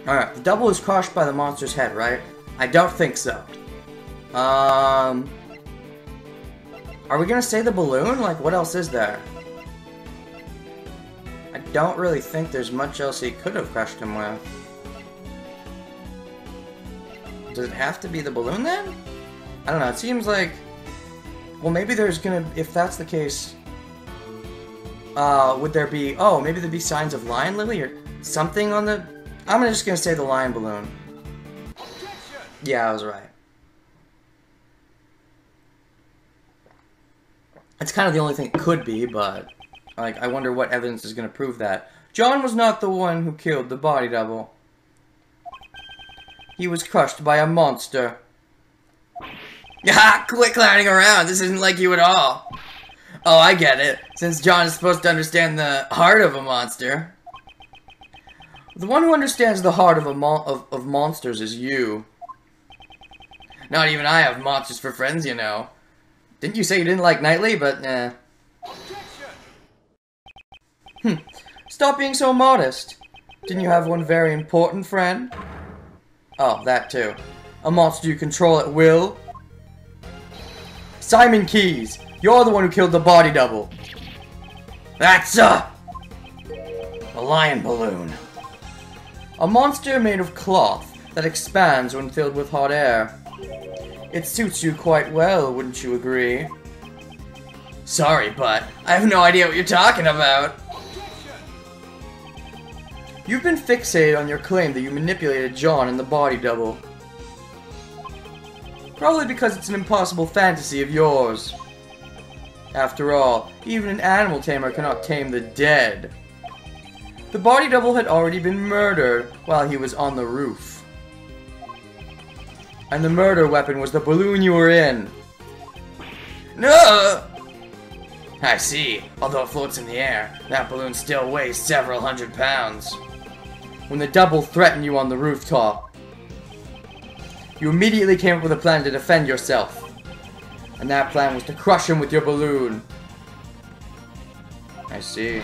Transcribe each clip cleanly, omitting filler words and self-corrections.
Alright, the double was crushed by the monster's head, right? I don't think so. Are we gonna say the balloon? Like, what else is there? I don't really think there's much else he could have crushed him with. Does it have to be the balloon then? I don't know, it seems like... Well, maybe there's gonna... If that's the case... would there be... Oh, maybe there'd be signs of lion lily or something on the... I'm just gonna say the lion balloon. Yeah, I was right. It's kind of the only thing it could be, but... Like, I wonder what evidence is gonna prove that. John was not the one who killed the body double. He was crushed by a monster. Ah, quit clowning around. This isn't like you at all. Oh, I get it. Since John is supposed to understand the heart of a monster. The one who understands the heart of monsters is you. Not even I have monsters for friends, you know. Didn't you say you didn't like Knightley? But, nah. Stop being so modest. Didn't you have one very important friend? Oh, that too. A monster you control at will? Simon Keys, you're the one who killed the body double. That's a lion balloon. A monster made of cloth that expands when filled with hot air. It suits you quite well, wouldn't you agree? Sorry, but I have no idea what you're talking about. You've been fixated on your claim that you manipulated John and the body double. Probably because it's an impossible fantasy of yours. After all, even an animal tamer cannot tame the dead. The body double had already been murdered while he was on the roof. And the murder weapon was the balloon you were in. No! I see. Although it floats in the air, that balloon still weighs several hundred pounds. When the double threatened you on the rooftop, you immediately came up with a plan to defend yourself. And that plan was to crush him with your balloon. I see.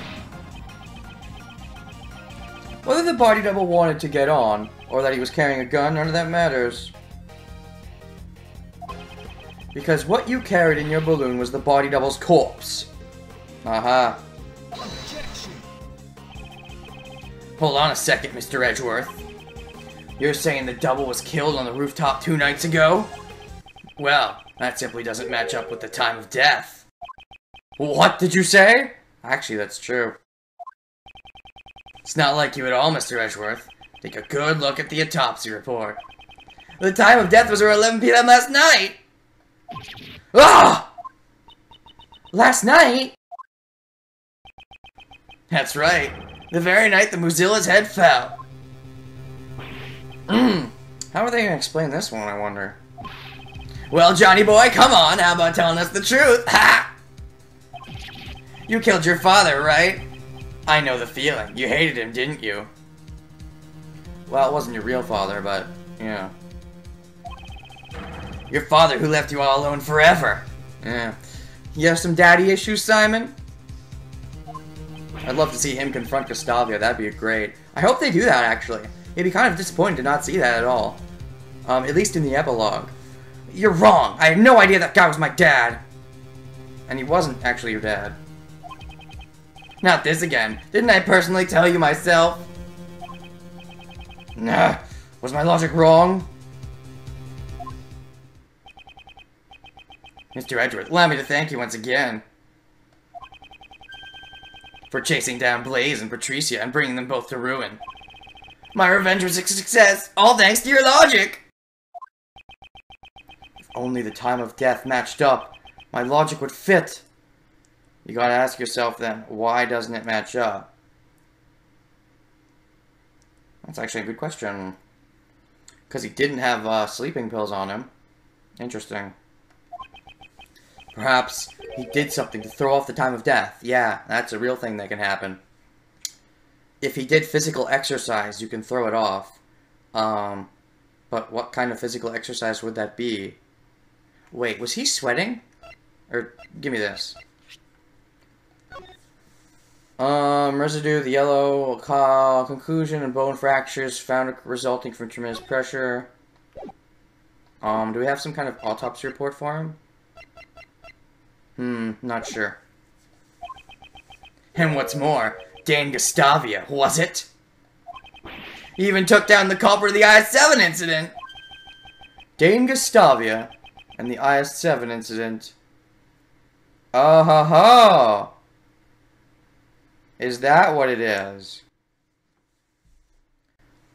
Whether the body double wanted to get on, or that he was carrying a gun, none of that matters. Because what you carried in your balloon was the body double's corpse. Aha. Hold on a second, Mr. Edgeworth. You're saying the double was killed on the rooftop 2 nights ago? Well, that simply doesn't match up with the time of death. What did you say? Actually, that's true. It's not like you at all, Mr. Edgeworth. Take a good look at the autopsy report. The time of death was around 11 p.m. last night! Ah! Last night? That's right. The very night the Mozilla's head fell. How are they gonna explain this one, I wonder? Well, Johnny boy, come on, how about telling us the truth? Ha! You killed your father, right? I know the feeling. You hated him, didn't you? Well, it wasn't your real father, but, yeah. Your father who left you all alone forever. Yeah. You have some daddy issues, Simon? I'd love to see him confront Gustavia. That'd be great. I hope they do that, actually. It'd be kind of disappointing to not see that at all. At least in the epilogue. You're wrong. I had no idea that guy was my dad. And he wasn't actually your dad. Not this again. Didn't I personally tell you myself? Nah. Was my logic wrong? Mr. Edgeworth, allow me to thank you once again. For chasing down Blaze and Patricia and bringing them both to ruin. My revenge was a success, all thanks to your logic! If only the time of death matched up, my logic would fit. You gotta ask yourself then, why doesn't it match up? That's actually a good question. Because he didn't have sleeping pills on him. Interesting. Perhaps he did something to throw off the time of death. Yeah, that's a real thing that can happen. If he did physical exercise, you can throw it off. But what kind of physical exercise would that be? Wait, was he sweating? Or, give me this. Residue, the yellow, conclusion, and bone fractures found resulting from tremendous pressure. Do we have some kind of autopsy report for him? Not sure. And what's more, Dane Gustavia, was it? He even took down the culprit of the IS-7 incident! Dane Gustavia and the IS-7 incident. Oh-ho-ho! Is that what it is?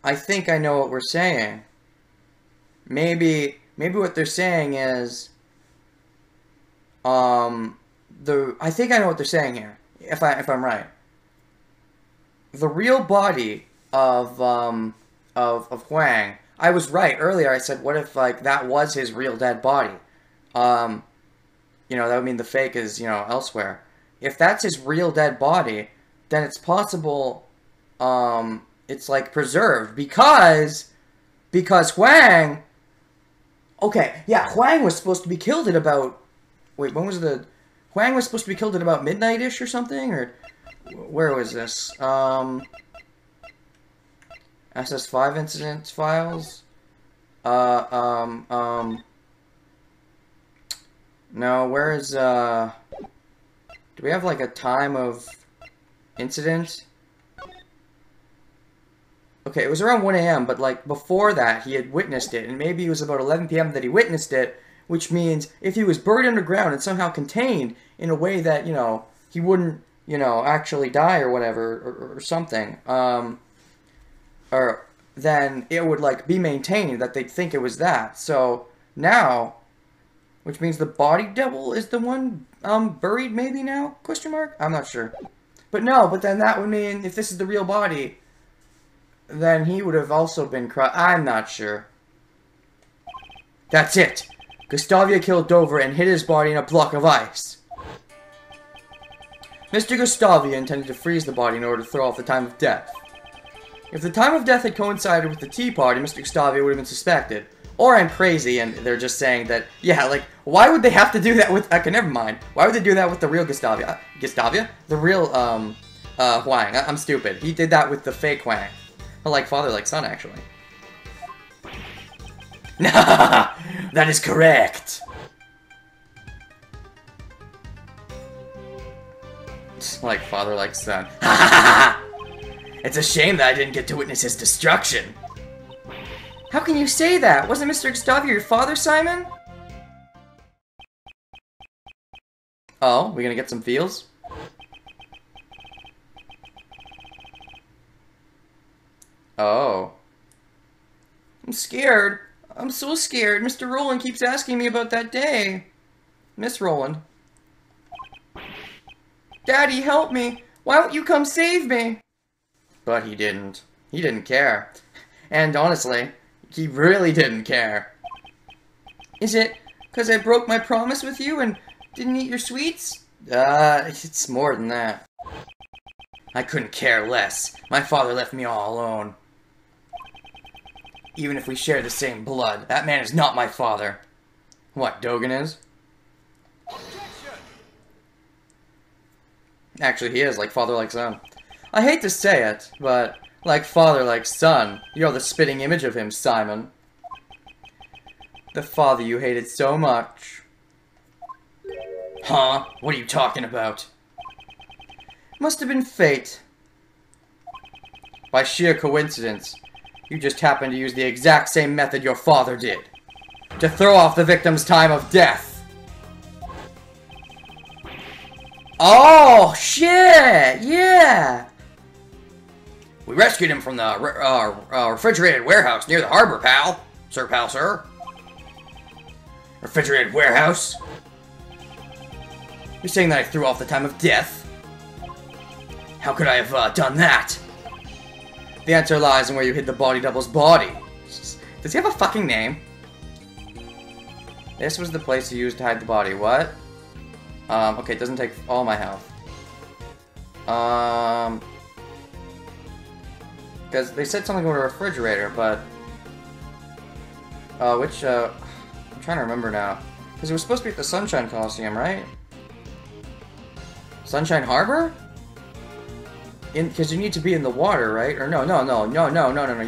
I think I know what we're saying. Maybe what they're saying is, I think I know what they're saying here. If I'm right. The real body of Huang. I was right earlier. I said, what if like that was his real dead body? You know, that would mean the fake is, you know, elsewhere. If that's his real dead body, then it's possible it's like preserved because Huang. Okay, yeah, Huang was supposed to be killed at about. Wait, when was the? Huang was supposed to be killed at about midnight-ish or something, or where was this? SS5 incident files. No, where is do we have like a time of incident? Okay, it was around 1 a.m., but like before that, he had witnessed it, and maybe it was about 11 p.m. that he witnessed it, which means if he was buried underground and somehow contained in a way that, you know, he wouldn't, you know, actually die or whatever, or something, or then it would like be maintained that they'd think it was that. So now, which means the body double is the one buried maybe now? Question mark? I'm not sure. But no, but then that would mean if this is the real body, then he would have also been I'm not sure. That's it. Gustavia killed Dover and hid his body in a block of ice. Mr. Gustavia intended to freeze the body in order to throw off the time of death. If the time of death had coincided with the tea party, Mr. Gustavia would have been suspected. Or I'm crazy and they're just saying that, yeah, like, why would they have to do that with, okay, never mind. Why would they do that with the real Gustavia? Gustavia? The real, Huang. I'm stupid. He did that with the fake Huang. Like father, like son, actually. Nah, that is correct. Like father, like son. Ha ha ha! It's a shame that I didn't get to witness his destruction. How can you say that? Wasn't Mr. Gustavia your father, Simon? Oh, we gonna get some feels? Oh. I'm scared. I'm so scared. Mr. Roland keeps asking me about that day. Miss Roland. Daddy, help me. Why don't you come save me? But he didn't. He didn't care. And honestly, he really didn't care. Is it because I broke my promise with you and didn't eat your sweets? It's more than that. I couldn't care less. My father left me all alone. Even if we share the same blood, that man is not my father. What, Dogen is? Actually, he is, like father, like son. I hate to say it, but like father, like son, you're the spitting image of him, Simon. The father you hated so much. Huh? What are you talking about? Must have been fate. By sheer coincidence, you just happened to use the exact same method your father did. To throw off the victim's time of death. Oh, shit! Yeah! We rescued him from the refrigerated warehouse near the harbor, pal. Sir. Refrigerated warehouse? You're saying that I threw off the time of death? How could I have done that? The answer lies in where you hid the body double's body. Does he have a fucking name? This was the place you used to hide the body. What? Okay, it doesn't take all my health. Because they said something about a refrigerator, but... I'm trying to remember now. Because it was supposed to be at the Sunshine Coliseum, right? Sunshine Harbor? Because you need to be in the water, right? Or no, you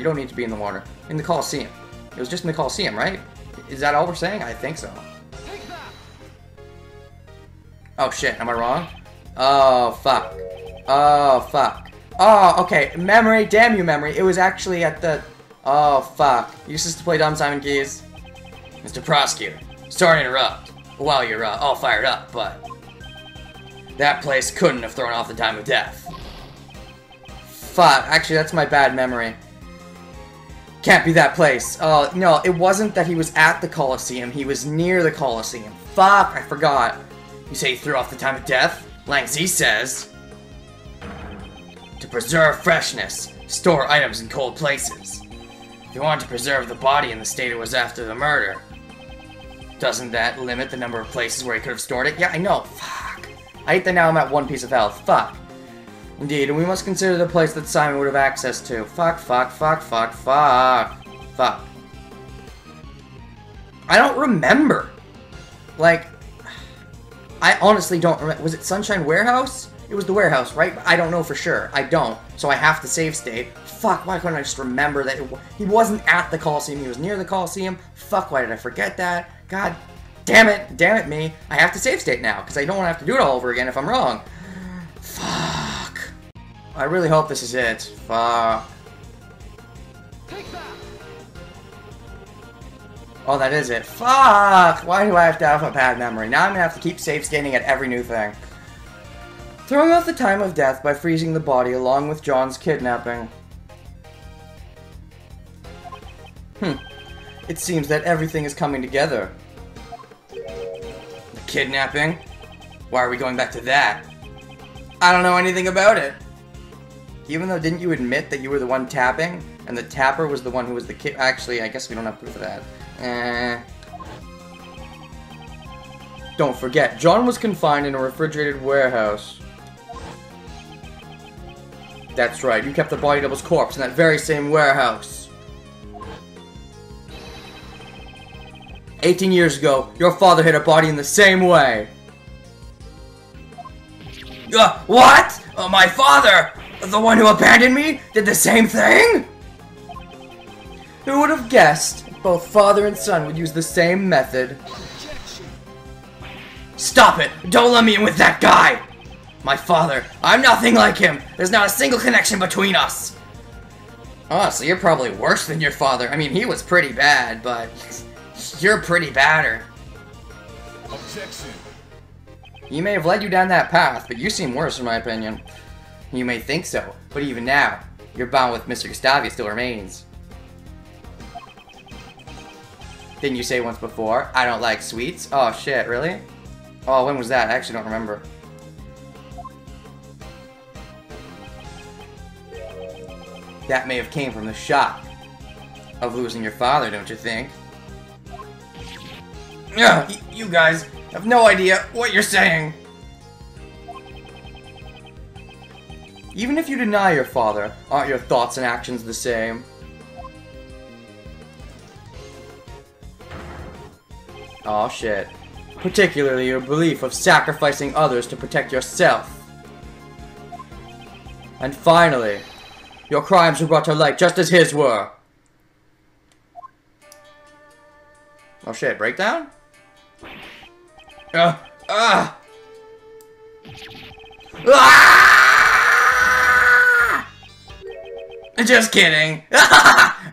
don't need to be in the water. In the Coliseum. It was just in the Coliseum, right? Is that all we're saying? I think so. Oh shit, am I wrong? Oh fuck. Oh fuck. Oh, okay. Memory, damn you, memory. It was actually at the... Oh fuck. Useless to play dumb, Simon Keys. Mr. Prosecutor, sorry to interrupt while you're all fired up, but... that place couldn't have thrown off the time of death. Fuck, actually that's my bad memory. Can't be that place. No, it wasn't that he was at the Coliseum, he was near the Coliseum. Fuck, I forgot. You say he threw off the time of death? Lang Z says... to preserve freshness, store items in cold places. If you want to preserve the body in the state it was after the murder, doesn't that limit the number of places where he could have stored it? Yeah, I know. Fuck. I hate that now I'm at 1 piece of health. Fuck. Indeed, and we must consider the place that Simon would have access to. Fuck. I don't remember. Like, I honestly don't remember. Was it Sunshine Warehouse? It was the warehouse, right? I don't know for sure. I don't. So I have to save state. Fuck, why couldn't I just remember that he wasn't at the Coliseum, he was near the Coliseum? Fuck, why did I forget that? God damn it me. I have to save state now, because I don't want to have to do it all over again if I'm wrong. Fuck. I really hope this is it. Fuck. Oh, that is it. Fuck! Why do I have to have a bad memory? Now I'm gonna have to keep save stating at every new thing. Throwing off the time of death by freezing the body along with John's kidnapping. It seems that everything is coming together. The kidnapping? Why are we going back to that? I don't know anything about it. Even though, didn't you admit that you were the one tapping? And the tapper was the one who was the kid? Actually, I guess we don't have proof of that. Don't forget, John was confined in a refrigerated warehouse. That's right, you kept the body double's corpse in that very same warehouse. 18 years ago, your father hid a body in the same way. What? My father, the one who abandoned me, did the same thing? Who would have guessed both father and son would use the same method? Stop it! Don't let me in with that guy! My father, I'm nothing like him! There's not a single connection between us! Oh, so you're probably worse than your father. I mean, he was pretty bad, but you're pretty badder. Objection. He may have led you down that path, but you seem worse in my opinion. You may think so, but even now, your bond with Mr. Gustavia still remains. Didn't you say once before, I don't like sweets? Oh shit, really? Oh, when was that? I actually don't remember. That may have came from the shock of losing your father, don't you think? Ugh, you guys have no idea what you're saying. Even if you deny your father, aren't your thoughts and actions the same? Aw, shit. Particularly your belief of sacrificing others to protect yourself. And finally, your crimes were brought to light just as his were. Oh shit, breakdown? Ah! Just kidding.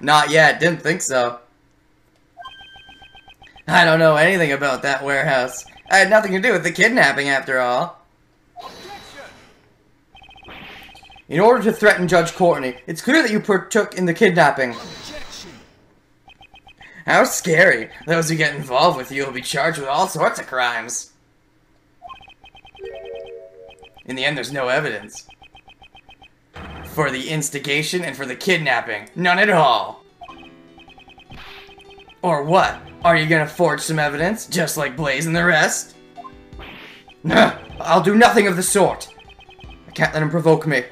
Not yet, didn't think so. I don't know anything about that warehouse. I had nothing to do with the kidnapping after all. In order to threaten Judge Courtney, it's clear that you partook in the kidnapping. How scary. Those who get involved with you will be charged with all sorts of crimes. In the end, there's no evidence. For the instigation and for the kidnapping. None at all. Or what? Are you gonna forge some evidence, just like Blaze and the rest? Nah, I'll do nothing of the sort. I can't let him provoke me.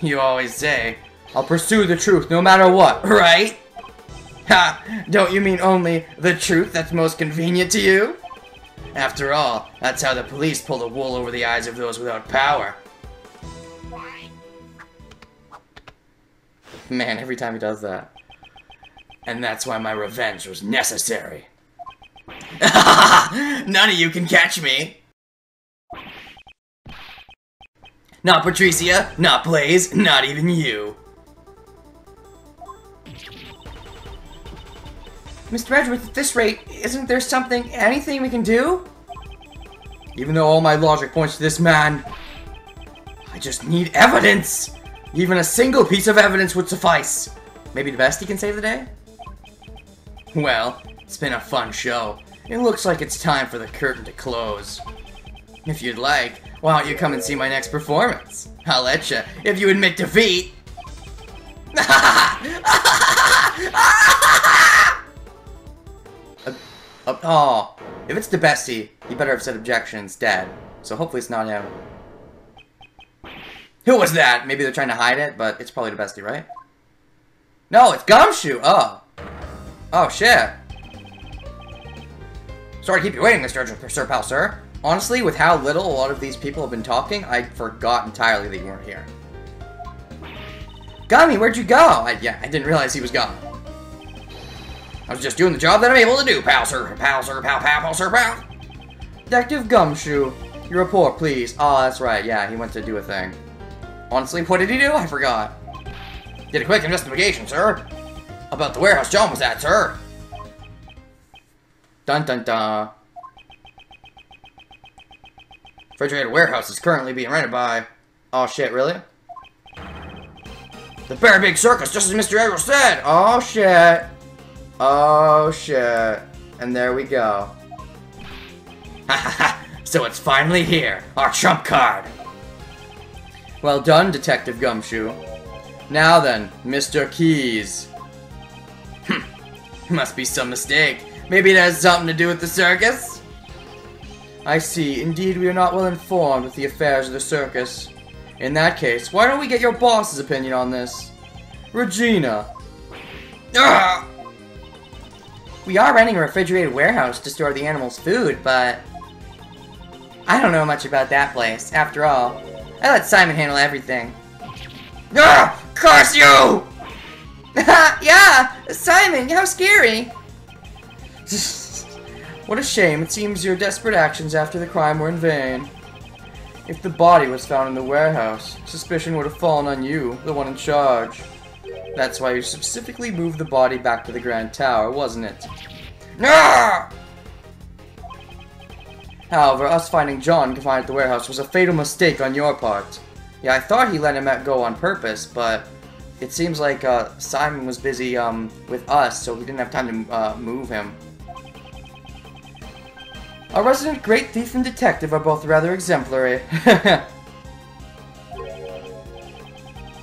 You always say, I'll pursue the truth no matter what, right? Ha! Don't you mean only the truth that's most convenient to you? After all, that's how the police pull the wool over the eyes of those without power. Man, every time he does that. And that's why my revenge was necessary. None of you can catch me! Not Patricia, not Blaze, not even you. Mr. Edgeworth, at this rate, isn't there anything we can do? Even though all my logic points to this man, I just need evidence! Even a single piece of evidence would suffice. Maybe the best he can save the day? Well, it's been a fun show. It looks like it's time for the curtain to close. If you'd like, why don't you come and see my next performance? I'll let you, if you admit defeat. Oh, if it's the bestie, he better have said objection instead. So hopefully it's not him. Who was that? Maybe they're trying to hide it, but it's probably the bestie, right? No, it's Gumshoe! Oh. Oh, shit. Sorry to keep you waiting, Sir Pal, sir. Honestly, with how little a lot of these people have been talking, I forgot entirely that you weren't here. Gummy, where'd you go? Yeah, I didn't realize he was gone. I was just doing the job that I'm able to do, pal, sir, pal, sir, pal, pal, pal, sir, pal. Detective Gumshoe, your report, please. Oh, that's right, yeah, he went to do a thing. Honestly, what did he do? I forgot. Did a quick investigation, sir. About the warehouse John was at, sir. Dun dun dun. Refrigerated warehouse is currently being rented by... Oh shit, really? The Bear Big Circus, just as Mr. Edgeworth said! Oh shit. Oh shit. And there we go. Ha ha ha! So it's finally here! Our trump card! Well done, Detective Gumshoe. Now then, Mr. Keys. Must be some mistake. Maybe it has something to do with the circus? I see. Indeed, we are not well informed with the affairs of the circus. In that case, why don't we get your boss's opinion on this? Regina. Ugh! We are renting a refrigerated warehouse to store the animals' food, but... I don't know much about that place. After all, I let Simon handle everything. Ugh! Curse you! Yeah! Simon, how scary! What a shame. It seems your desperate actions after the crime were in vain. If the body was found in the warehouse, suspicion would have fallen on you, the one in charge. That's why you specifically moved the body back to the Grand Tower, wasn't it? No! However, us finding John confined at the warehouse was a fatal mistake on your part. Yeah, I thought he let him go on purpose, but it seems like Simon was busy with us, so we didn't have time to move him. Our resident great thief and detective are both rather exemplary.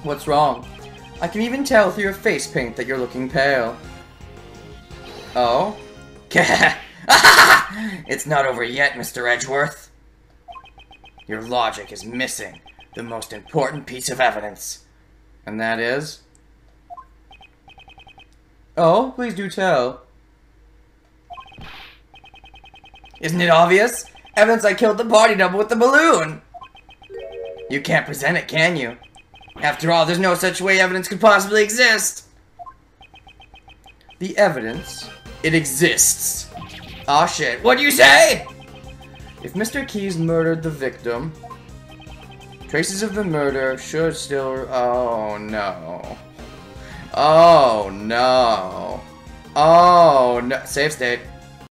What's wrong? I can even tell through your face paint that you're looking pale. Oh? It's not over yet, Mr. Edgeworth. Your logic is missing the most important piece of evidence. And that is? Oh, please do tell. Isn't it obvious? Evidence I killed the body double with the balloon! You can't present it, can you? After all, there's no such way evidence could possibly exist! The evidence? It exists. Aw shit, what do you say? If Mr. Keys murdered the victim, traces of the murder should still... Oh no. Oh no. Oh no. Save state.